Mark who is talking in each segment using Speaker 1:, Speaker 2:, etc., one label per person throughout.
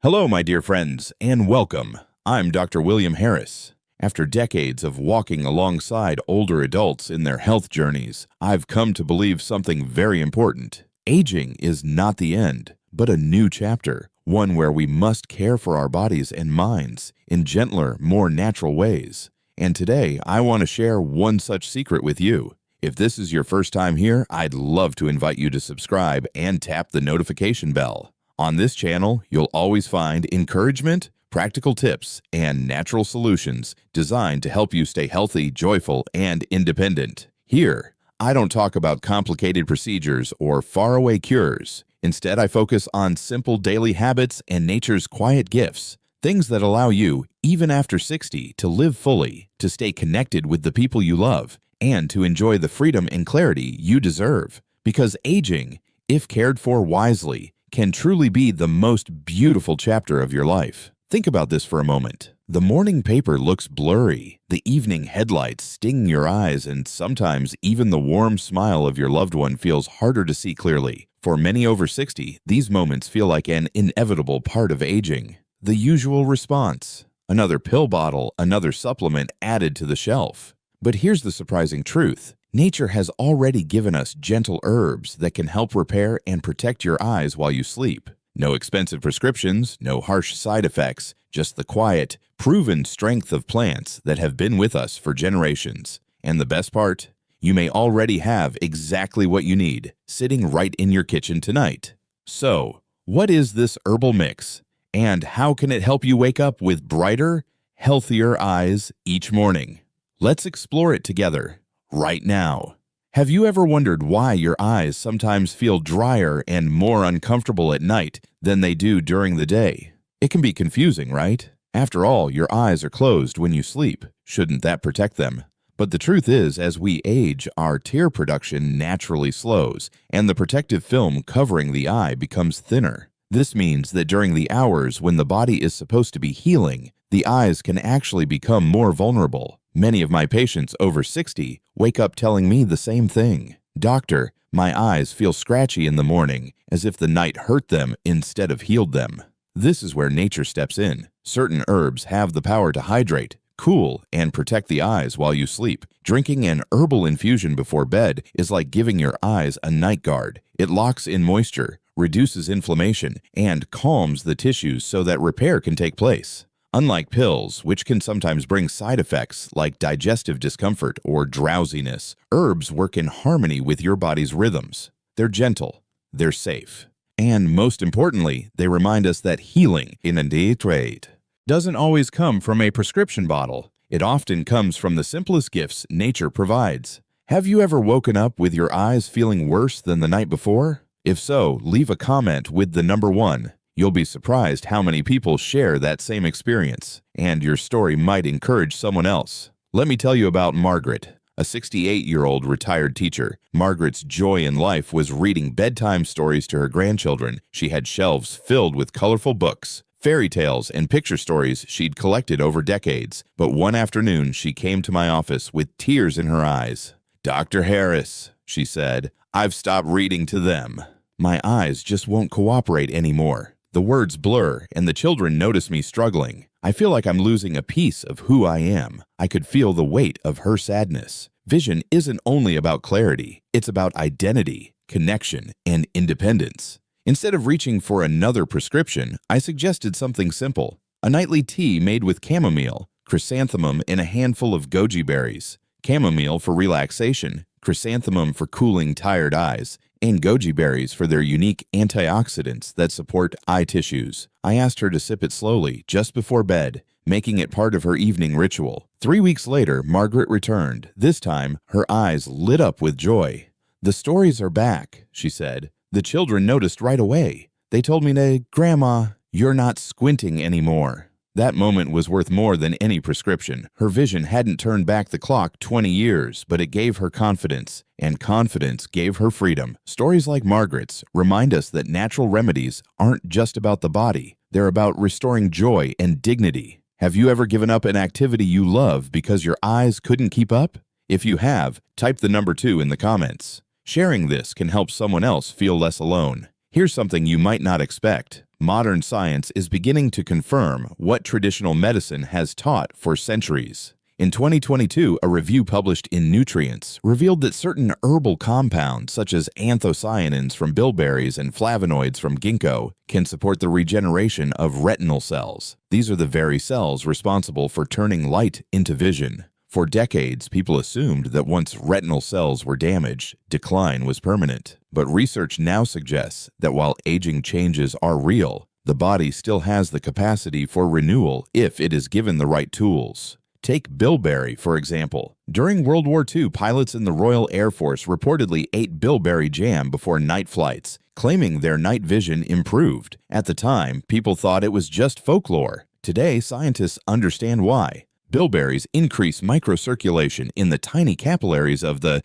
Speaker 1: Hello, my dear friends, and welcome. I'm Dr. William Harris. After decades of walking alongside older adults in their health journeys, I've come to believe something very important. Aging is not the end, but a new chapter, one where we must care for our bodies and minds in gentler, more natural ways. And today, I want to share one such secret with you. If this is your first time here, I'd love to invite you to subscribe and tap the notification bell. On this channel, you'll always find encouragement, practical tips, and natural solutions designed to help you stay healthy, joyful, and independent. Here, I don't talk about complicated procedures or faraway cures. Instead, I focus on simple daily habits and nature's quiet gifts, things that allow you, even after 60, to live fully, to stay connected with the people you love, and to enjoy the freedom and clarity you deserve. Because aging, if cared for wisely, can truly be the most beautiful chapter of your life. Think about this for a moment. The morning paper looks blurry, the evening headlights sting your eyes, and sometimes even the warm smile of your loved one feels harder to see clearly. For many over 60, these moments feel like an inevitable part of aging. The usual response: another pill bottle, another supplement added to the shelf. But here's the surprising truth. Nature has already given us gentle herbs that can help repair and protect your eyes while you sleep. No expensive prescriptions, no harsh side effects, just the quiet, proven strength of plants that have been with us for generations. And the best part? You may already have exactly what you need, sitting right in your kitchen tonight. So, what is this herbal mix? And how can it help you wake up with brighter, healthier eyes each morning? Let's explore it together. Right now. Have you ever wondered why your eyes sometimes feel drier and more uncomfortable at night than they do during the day? It can be confusing, right? After all, your eyes are closed when you sleep. Shouldn't that protect them? But the truth is, as we age, our tear production naturally slows, and the protective film covering the eye becomes thinner. This means that during the hours when the body is supposed to be healing, the eyes can actually become more vulnerable. Many of my patients over 60 wake up telling me the same thing. Doctor, my eyes feel scratchy in the morning, as if the night hurt them instead of healed them. This is where nature steps in. Certain herbs have the power to hydrate, cool, and protect the eyes while you sleep. Drinking an herbal infusion before bed is like giving your eyes a night guard. It locks in moisture, reduces inflammation, and calms the tissues so that repair can take place. Unlike pills, which can sometimes bring side effects like digestive discomfort or drowsiness, herbs work in harmony with your body's rhythms. They're gentle, they're safe, and most importantly, they remind us that healing in a trade doesn't always come from a prescription bottle. It often comes from the simplest gifts nature provides. Have you ever woken up with your eyes feeling worse than the night before? If so, leave a comment with the number 1. You'll be surprised how many people share that same experience, and your story might encourage someone else. Let me tell you about Margaret, a 68-year-old retired teacher. Margaret's joy in life was reading bedtime stories to her grandchildren. She had shelves filled with colorful books, fairy tales, and picture stories she'd collected over decades. But one afternoon, she came to my office with tears in her eyes. "Dr. Harris," she said, "I've stopped reading to them. My eyes just won't cooperate anymore. The words blur, and the children notice me struggling. I feel like I'm losing a piece of who I am." I could feel the weight of her sadness. Vision isn't only about clarity, it's about identity, connection, and independence. Instead of reaching for another prescription, I suggested something simple: a nightly tea made with chamomile, chrysanthemum, and a handful of goji berries. Chamomile for relaxation, chrysanthemum for cooling tired eyes, and goji berries for their unique antioxidants that support eye tissues. I asked her to sip it slowly just before bed, making it part of her evening ritual. 3 weeks later, Margaret returned. This time, her eyes lit up with joy. "The stories are back," she said. "The children noticed right away. They told me, Grandma, you're not squinting anymore." That moment was worth more than any prescription. Her vision hadn't turned back the clock 20 years, but it gave her confidence, and confidence gave her freedom. Stories like Margaret's remind us that natural remedies aren't just about the body. They're about restoring joy and dignity. Have you ever given up an activity you love because your eyes couldn't keep up? If you have, type the number 2 in the comments. Sharing this can help someone else feel less alone. Here's something you might not expect. Modern science is beginning to confirm what traditional medicine has taught for centuries. In 2022, a review published in Nutrients revealed that certain herbal compounds, such as anthocyanins from bilberries and flavonoids from ginkgo, can support the regeneration of retinal cells. These are the very cells responsible for turning light into vision. For decades, people assumed that once retinal cells were damaged, decline was permanent. But research now suggests that while aging changes are real, the body still has the capacity for renewal if it is given the right tools. Take bilberry, for example. During World War II, pilots in the Royal Air Force reportedly ate bilberry jam before night flights, claiming their night vision improved. At the time, people thought it was just folklore. Today, scientists understand why. Bilberries increase microcirculation in the tiny capillaries of the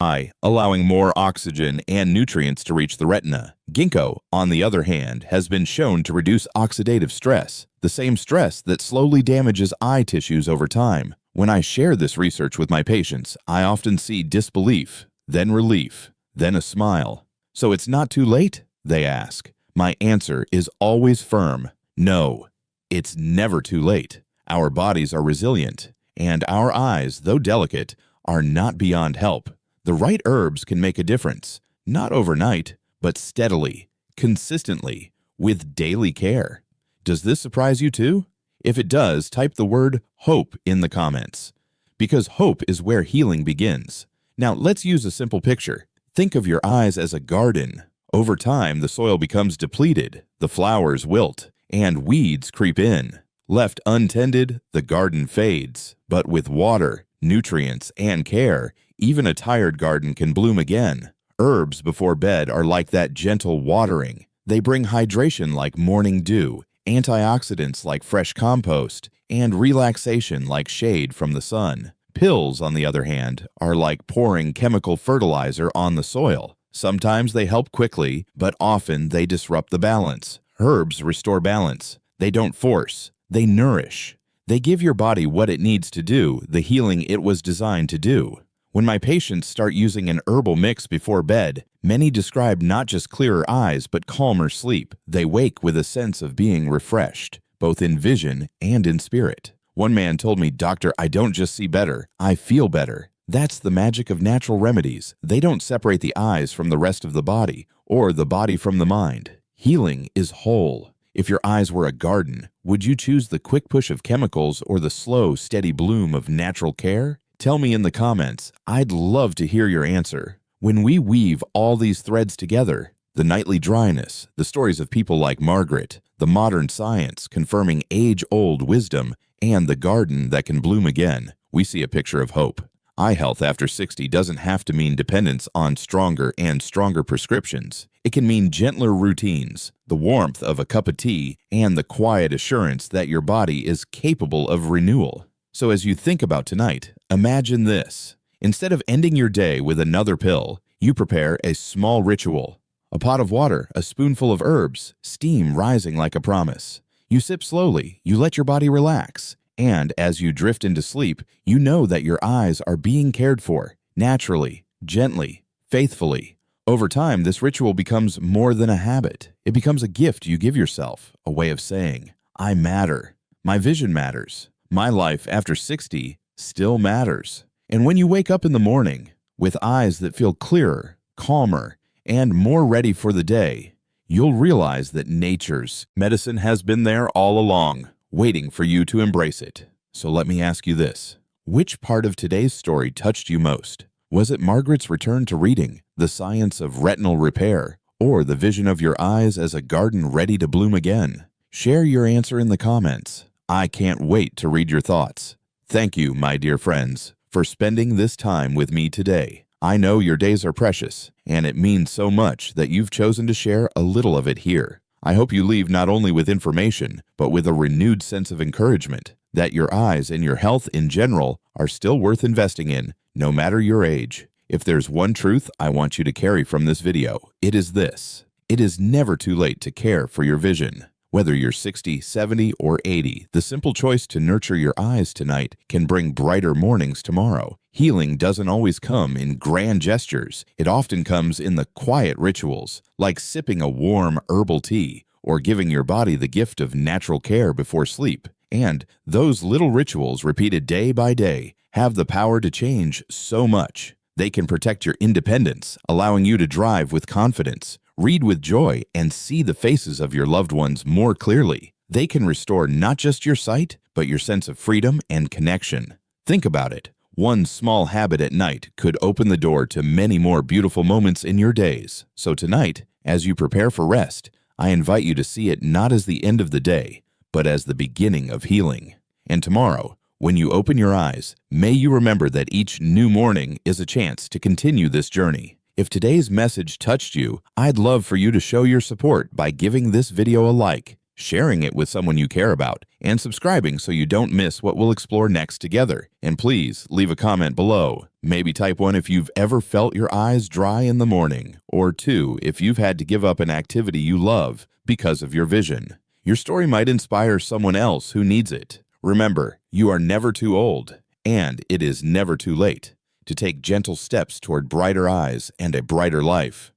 Speaker 1: eye, allowing more oxygen and nutrients to reach the retina. Ginkgo, on the other hand, has been shown to reduce oxidative stress, the same stress that slowly damages eye tissues over time. When I share this research with my patients, I often see disbelief, then relief, then a smile. So it's not too late? They ask. My answer is always firm. No, it's never too late. Our bodies are resilient, and our eyes, though delicate, are not beyond help. The right herbs can make a difference, not overnight, but steadily, consistently, with daily care. Does this surprise you too? If it does, type the word HOPE in the comments, because hope is where healing begins. Now, let's use a simple picture. Think of your eyes as a garden. Over time, the soil becomes depleted, the flowers wilt, and weeds creep in. Left untended, the garden fades, but with water, nutrients, and care, even a tired garden can bloom again. Herbs before bed are like that gentle watering. They bring hydration like morning dew, antioxidants like fresh compost, and relaxation like shade from the sun. Pills, on the other hand, are like pouring chemical fertilizer on the soil. Sometimes they help quickly, but often they disrupt the balance. Herbs restore balance. They don't force. They nourish. They give your body what it needs to do, the healing it was designed to do. When my patients start using an herbal mix before bed, many describe not just clearer eyes, but calmer sleep. They wake with a sense of being refreshed, both in vision and in spirit. One man told me, "Doctor, I don't just see better, I feel better." That's the magic of natural remedies. They don't separate the eyes from the rest of the body, or the body from the mind. Healing is whole. If your eyes were a garden, would you choose the quick push of chemicals or the slow, steady bloom of natural care? Tell me in the comments. I'd love to hear your answer. When we weave all these threads together, the nightly dryness, the stories of people like Margaret, the modern science confirming age-old wisdom, and the garden that can bloom again, we see a picture of hope. Eye health after 60 doesn't have to mean dependence on stronger and stronger prescriptions. It can mean gentler routines, the warmth of a cup of tea, and the quiet assurance that your body is capable of renewal. So as you think about tonight, imagine this. Instead of ending your day with another pill, you prepare a small ritual. A pot of water, a spoonful of herbs, steam rising like a promise. You sip slowly, you let your body relax. And as you drift into sleep, you know that your eyes are being cared for, naturally, gently, faithfully. Over time, this ritual becomes more than a habit. It becomes a gift you give yourself, a way of saying, I matter. My vision matters. My life after 60 still matters. And when you wake up in the morning with eyes that feel clearer, calmer, and more ready for the day, you'll realize that nature's medicine has been there all along, waiting for you to embrace it. So let me ask you this. Which part of today's story touched you most? Was it Margaret's return to reading, the science of retinal repair, or the vision of your eyes as a garden ready to bloom again? Share your answer in the comments. I can't wait to read your thoughts. Thank you, my dear friends, for spending this time with me today. I know your days are precious, and it means so much that you've chosen to share a little of it here. I hope you leave not only with information, but with a renewed sense of encouragement that your eyes and your health in general are still worth investing in, no matter your age. If there's one truth I want you to carry from this video, it is this. It is never too late to care for your vision. Whether you're 60, 70, or 80, the simple choice to nurture your eyes tonight can bring brighter mornings tomorrow. Healing doesn't always come in grand gestures. It often comes in the quiet rituals, like sipping a warm herbal tea or giving your body the gift of natural care before sleep. And those little rituals repeated day by day have the power to change so much. They can protect your independence, allowing you to drive with confidence, read with joy, and see the faces of your loved ones more clearly. They can restore not just your sight, but your sense of freedom and connection. Think about it. One small habit at night could open the door to many more beautiful moments in your days. So tonight, as you prepare for rest, I invite you to see it not as the end of the day, but as the beginning of healing. And tomorrow, when you open your eyes, may you remember that each new morning is a chance to continue this journey. If today's message touched you, I'd love for you to show your support by giving this video a like, sharing it with someone you care about, and subscribing so you don't miss what we'll explore next together. And please leave a comment below. Maybe type 1 if you've ever felt your eyes dry in the morning, or 2 if you've had to give up an activity you love because of your vision. Your story might inspire someone else who needs it. Remember, you are never too old, and it is never too late to take gentle steps toward brighter eyes and a brighter life.